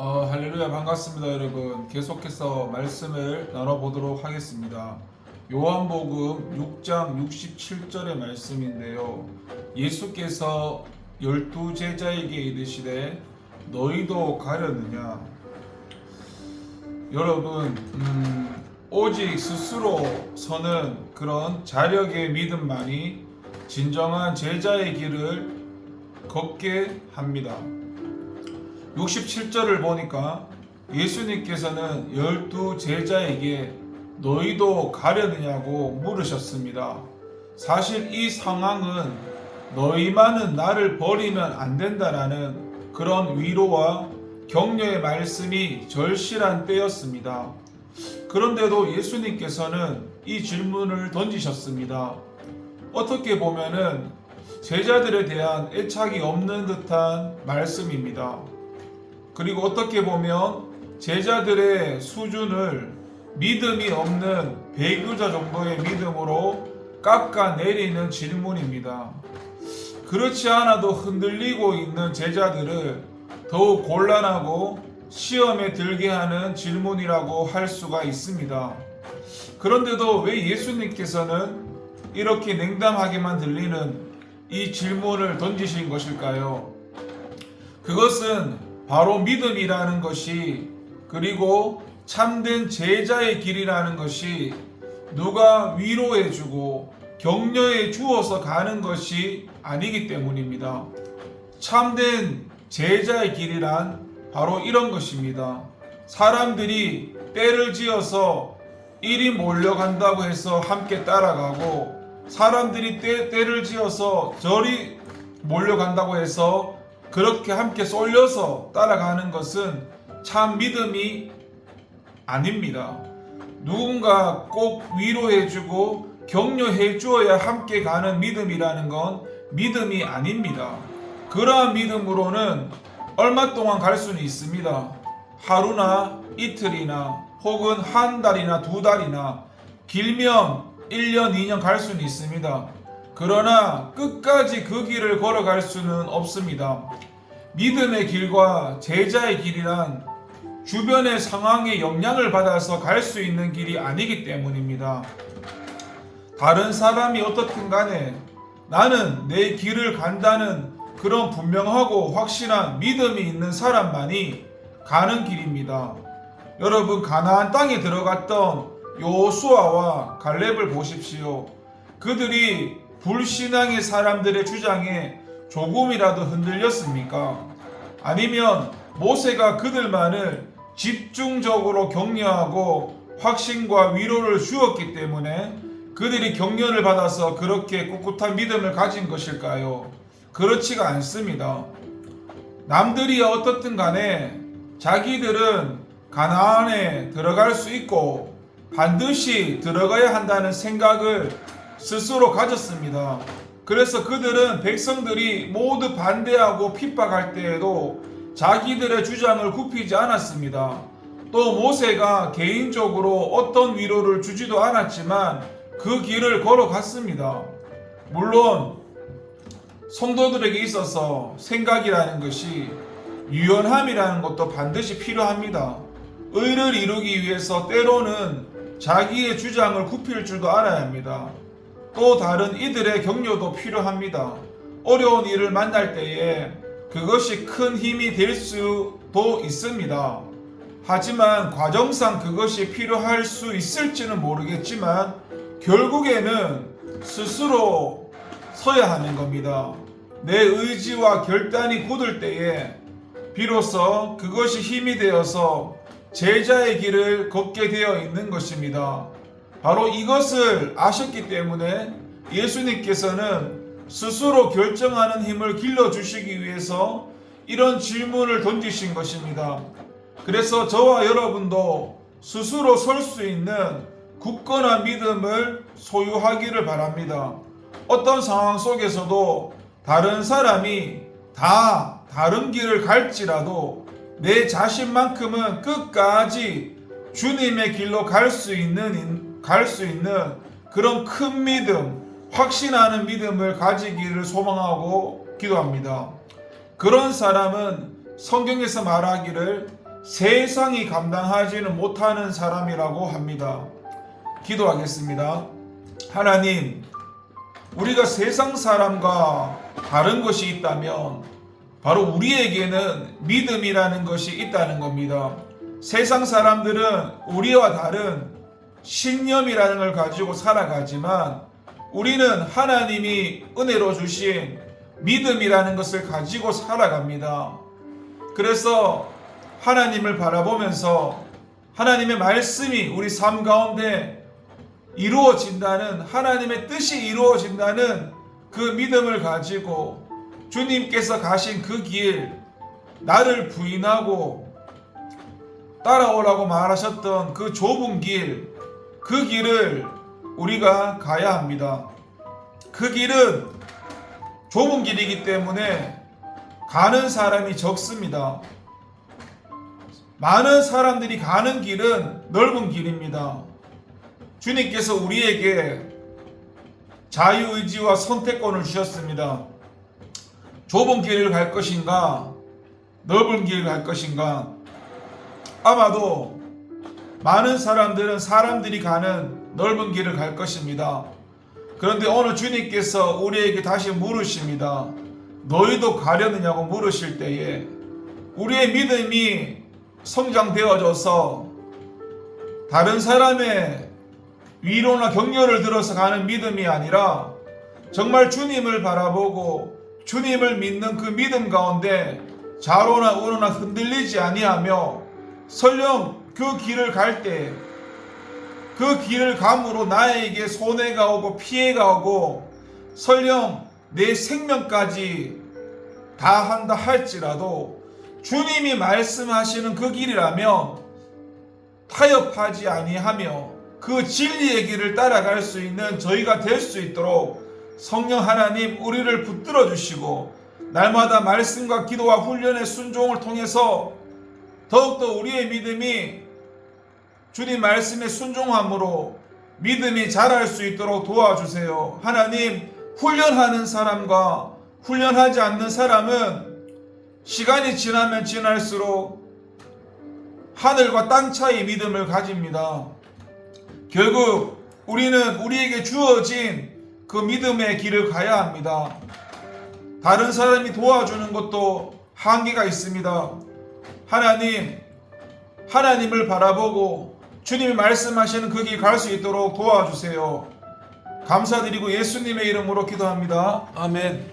할렐루야, 반갑습니다. 여러분, 계속해서 말씀을 나눠보도록 하겠습니다. 요한복음 6장 67절의 말씀인데요, 예수께서 12제자에게 이르시되 너희도 가려느냐. 여러분, 오직 스스로 서는 그런 자력의 믿음만이 진정한 제자의 길을 걷게 합니다. 67절을 보니까 예수님께서는 12제자에게 너희도 가려느냐고 물으셨습니다. 사실 이 상황은 너희만은 나를 버리면 안 된다라는 그런 위로와 격려의 말씀이 절실한 때였습니다. 그런데도 예수님께서는 이 질문을 던지셨습니다. 어떻게 보면은 제자들에 대한 애착이 없는 듯한 말씀입니다. 그리고 어떻게 보면 제자들의 수준을 믿음이 없는 배교자 정도의 믿음으로 깎아내리는 질문입니다. 그렇지 않아도 흔들리고 있는 제자들을 더욱 곤란하고 시험에 들게 하는 질문이라고 할 수가 있습니다. 그런데도 왜 예수님께서는 이렇게 냉담하게만 들리는 이 질문을 던지신 것일까요? 그것은 바로 믿음이라는 것이, 그리고 참된 제자의 길이라는 것이 누가 위로해주고 격려해 주어서 가는 것이 아니기 때문입니다. 참된 제자의 길이란 바로 이런 것입니다. 사람들이 때를 지어서 이리 몰려간다고 해서 함께 따라가고, 사람들이 때를 지어서 저리 몰려간다고 해서 그렇게 함께 쏠려서 따라가는 것은 참 믿음이 아닙니다. 누군가 꼭 위로해주고 격려해 주어야 함께 가는 믿음이라는 건 믿음이 아닙니다. 그러한 믿음으로는 얼마 동안 갈 수는 있습니다. 하루나 이틀이나 혹은 한 달이나 두 달이나, 길면 1년, 2년 갈 수는 있습니다. 그러나 끝까지 그 길을 걸어갈 수는 없습니다. 믿음의 길과 제자의 길이란 주변의 상황에 영향을 받아서 갈 수 있는 길이 아니기 때문입니다. 다른 사람이 어떻든 간에 나는 내 길을 간다는 그런 분명하고 확실한 믿음이 있는 사람만이 가는 길입니다. 여러분, 가나안 땅에 들어갔던 여호수아와 갈렙을 보십시오. 그들이 불신앙의 사람들의 주장에 조금이라도 흔들렸습니까? 아니면 모세가 그들만을 집중적으로 격려하고 확신과 위로를 주었기 때문에 그들이 격려를 받아서 그렇게 꿋꿋한 믿음을 가진 것일까요? 그렇지가 않습니다. 남들이 어떻든 간에 자기들은 가나안에 들어갈 수 있고 반드시 들어가야 한다는 생각을 스스로 가졌습니다. 그래서 그들은 백성들이 모두 반대하고 핍박할 때에도 자기들의 주장을 굽히지 않았습니다. 또 모세가 개인적으로 어떤 위로를 주지도 않았지만 그 길을 걸어갔습니다. 물론 성도들에게 있어서 생각이라는 것이 유연함이라는 것도 반드시 필요합니다. 의를 이루기 위해서 때로는 자기의 주장을 굽힐 줄도 알아야 합니다. 또 다른 이들의 격려도 필요합니다. 어려운 일을 만날 때에 그것이 큰 힘이 될 수도 있습니다. 하지만 과정상 그것이 필요할 수 있을지는 모르겠지만 결국에는 스스로 서야 하는 겁니다. 내 의지와 결단이 굳을 때에 비로소 그것이 힘이 되어서 제자의 길을 걷게 되어 있는 것입니다. 바로 이것을 아셨기 때문에 예수님께서는 스스로 결정하는 힘을 길러주시기 위해서 이런 질문을 던지신 것입니다. 그래서 저와 여러분도 스스로 설 수 있는 굳건한 믿음을 소유하기를 바랍니다. 어떤 상황 속에서도 다른 사람이 다 다른 길을 갈지라도 내 자신만큼은 끝까지 주님의 길로 갈 수 있는 그런 큰 믿음, 확신하는 믿음을 가지기를 소망하고 기도합니다. 그런 사람은 성경에서 말하기를 세상이 감당하지는 못하는 사람이라고 합니다. 기도하겠습니다. 하나님, 우리가 세상 사람과 다른 것이 있다면 바로 우리에게는 믿음이라는 것이 있다는 겁니다. 세상 사람들은 우리와 다른 신념이라는 걸 가지고 살아가지만 우리는 하나님이 은혜로 주신 믿음이라는 것을 가지고 살아갑니다. 그래서 하나님을 바라보면서 하나님의 말씀이 우리 삶 가운데 이루어진다는, 하나님의 뜻이 이루어진다는 그 믿음을 가지고 주님께서 가신 그 길, 나를 부인하고 따라오라고 말하셨던 그 좁은 길, 그 길을 우리가 가야 합니다. 그 길은 좁은 길이기 때문에 가는 사람이 적습니다. 많은 사람들이 가는 길은 넓은 길입니다. 주님께서 우리에게 자유의지와 선택권을 주셨습니다. 좁은 길을 갈 것인가, 넓은 길을 갈 것인가. 아마도 많은 사람들은 사람들이 가는 넓은 길을 갈 것입니다. 그런데 오늘 주님께서 우리에게 다시 물으십니다. 너희도 가려느냐고 물으실 때에 우리의 믿음이 성장되어져서 다른 사람의 위로나 격려를 들어서 가는 믿음이 아니라 정말 주님을 바라보고 주님을 믿는 그 믿음 가운데 좌로나 우로나 흔들리지 아니하며 설령 그 길을 갈 때 그 길을 감으로 나에게 손해가 오고 피해가 오고 설령 내 생명까지 다한다 할지라도 주님이 말씀하시는 그 길이라면 타협하지 아니하며 그 진리의 길을 따라갈 수 있는 저희가 될 수 있도록 성령 하나님 우리를 붙들어 주시고 날마다 말씀과 기도와 훈련의 순종을 통해서 더욱더 우리의 믿음이 주님 말씀의 순종함으로 믿음이 자랄 수 있도록 도와주세요. 하나님, 훈련하는 사람과 훈련하지 않는 사람은 시간이 지나면 지날수록 하늘과 땅 차이 믿음을 가집니다. 결국 우리는 우리에게 주어진 그 믿음의 길을 가야 합니다. 다른 사람이 도와주는 것도 한계가 있습니다. 하나님을 바라보고 주님이 말씀하시는 그 길 갈 수 있도록 도와주세요. 감사드리고 예수님의 이름으로 기도합니다. 아멘.